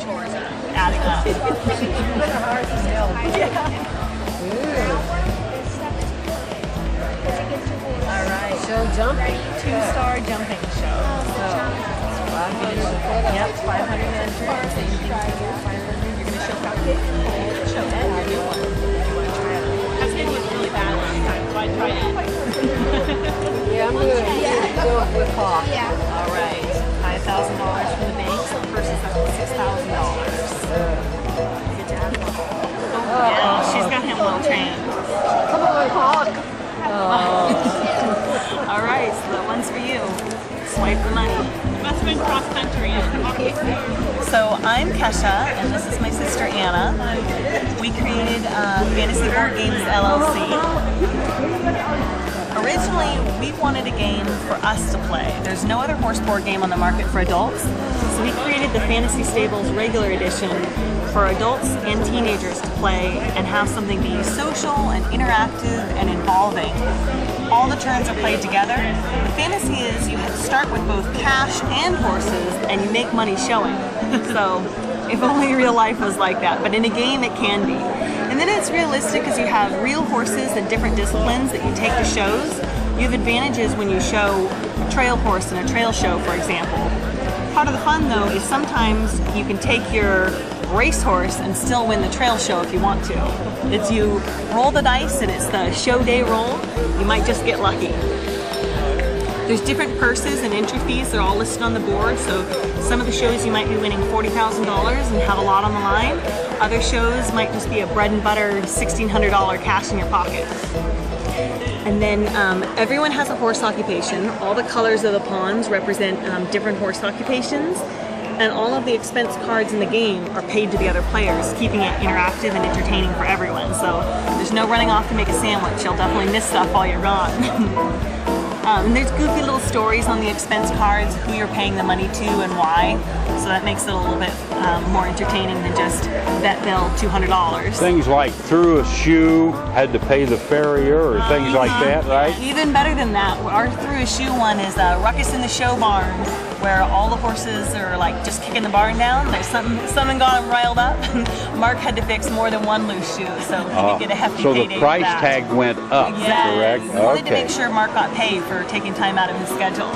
chores are adding up. All right. Show jumping. 2-star jumping show. Yep, 500 entries. So you can do 500. You're going to show cupcake. Show that. Your new one. You want to try it? Cupcake was really bad last time, so I tried it. Yeah, I'm going to do it with Hawk. All right. $5,000 from the bank. So the first is up to $6,000. Good job. Yeah, she's got him well trained. Come on, Hawk. All right, so that one's for you. Swipe the money. Must have been cross country. So I'm Kesha, and this is my sister Anna. We created Fantasy Board Games LLC. Originally, we wanted a game for us to play. There's no other horse board game on the market for adults, so we created the Fantasy Stables Regular Edition for adults and teenagers to play and have something be social and interactive and involving. All the turns are played together. The fantasy is you start with both cash and horses and you make money showing. So if only real life was like that, but in a game it can be. And then it's realistic because you have real horses and different disciplines that you take to shows. You have advantages when you show a trail horse in a trail show, for example. Part of the fun though is sometimes you can take your racehorse and still win the trail show if you want to. It's you roll the dice and it's the show day roll. You might just get lucky. There's different purses and entry fees. They're all listed on the board. So some of the shows you might be winning $40,000 and have a lot on the line. Other shows might just be a bread and butter $1,600 cash in your pocket. And then everyone has a horse occupation. All the colors of the pawns represent different horse occupations. And all of the expense cards in the game are paid to the other players, keeping it interactive and entertaining for everyone. So there's no running off to make a sandwich. You'll definitely miss stuff while you're gone. And there's goofy little stories on the expense cards, who you're paying the money to and why. So that makes it a little bit more entertaining than just bet bill $200. Things like threw a shoe, had to pay the farrier, or things like that, right? Even better than that, our threw a shoe one is Ruckus in the Show Barn, where all the horses are like just kicking the barn down. There's something got them riled up. Mark had to fix more than one loose shoe, so he did get a hefty payday. So the price tag went up, correct? We wanted to make sure Mark got paid for taking time out of his schedule.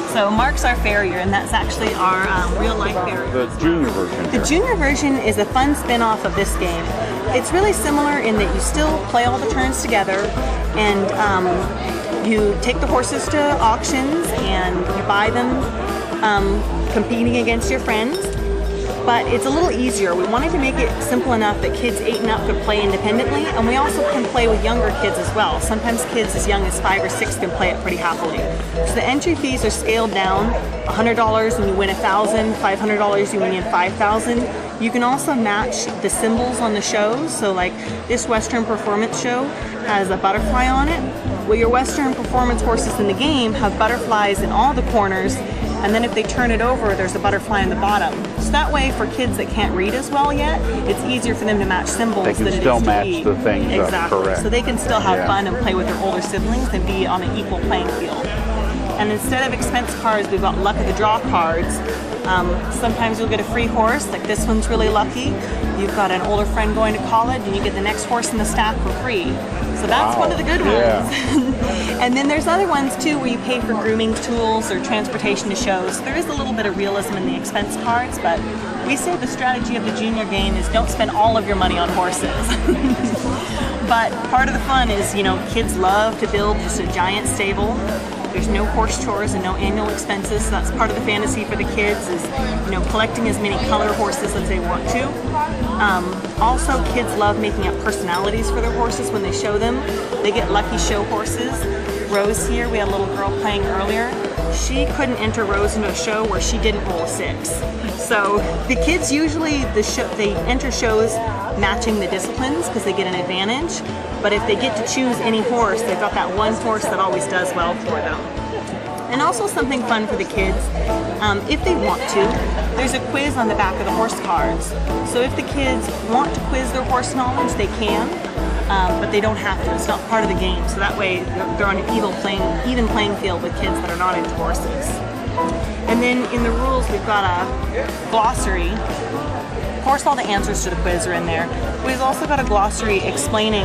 So Mark's our farrier, and that's actually our real life farrier. The junior version. The junior version is a fun spin-off of this game. It's really similar in that you still play all the turns together, and you take the horses to auctions and you buy them competing against your friends. But it's a little easier. We wanted to make it simple enough that kids 8 and up could play independently, and we also can play with younger kids as well. Sometimes kids as young as 5 or 6 can play it pretty happily. So the entry fees are scaled down. $100 when you win 1,000, $500 you win 5,000. You can also match the symbols on the shows. So like this Western Performance show has a butterfly on it. Well, your Western Performance horses in the game have butterflies in all the corners, and then if they turn it over, there's a butterfly in the bottom. So that way, for kids that can't read as well yet, it's easier for them to match symbols They can than it still is to match read. the things up, Exactly. correct. So they can still have Yeah. fun and play with their older siblings and be on an equal playing field. And instead of expense cards, we've got luck of the draw cards. Sometimes you'll get a free horse, like this one's really lucky. You've got an older friend going to college and you get the next horse in the stack for free. So that's one of the good ones. And then there's other ones too where you pay for grooming tools or transportation to shows. There is a little bit of realism in the expense cards, but we say the strategy of the junior game is don't spend all of your money on horses. But part of the fun is, you know, kids love to build just a giant stable. There's no horse chores and no annual expenses, so that's part of the fantasy for the kids is, you know, collecting as many color horses as they want to. Also, kids love making up personalities for their horses when they show them. They get lucky show horses. Rose here, we had a little girl playing earlier. She couldn't enter Rose into a show where she didn't roll a 6. So the kids usually, they enter shows matching the disciplines because they get an advantage. But if they get to choose any horse, they've got that one horse that always does well for them. And also something fun for the kids, if they want to, there's a quiz on the back of the horse cards. So if the kids want to quiz their horse knowledge, they can, but they don't have to. It's not part of the game. So that way they're on an even playing field with kids that are not into horses. And then in the rules, we've got a glossary course, all the answers to the quiz are in there. We've also got a glossary explaining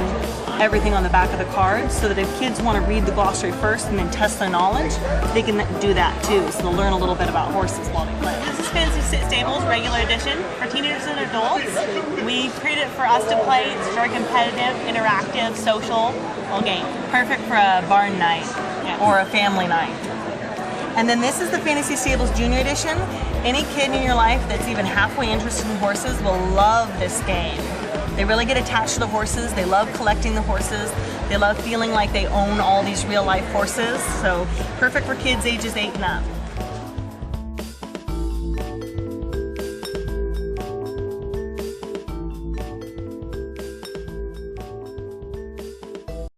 everything on the back of the cards, so that if kids want to read the glossary first and then test their knowledge, they can do that too. So they'll learn a little bit about horses while they play. This is Fantasy Stables Regular Edition for teenagers and adults. We created it for us to play. It's very competitive, interactive, social game. Perfect for a barn night or a family night. And then this is the Fantasy Stables Junior Edition. Any kid in your life that's even halfway interested in horses will love this game. They really get attached to the horses. They love collecting the horses. They love feeling like they own all these real life horses. So perfect for kids ages 8 and up.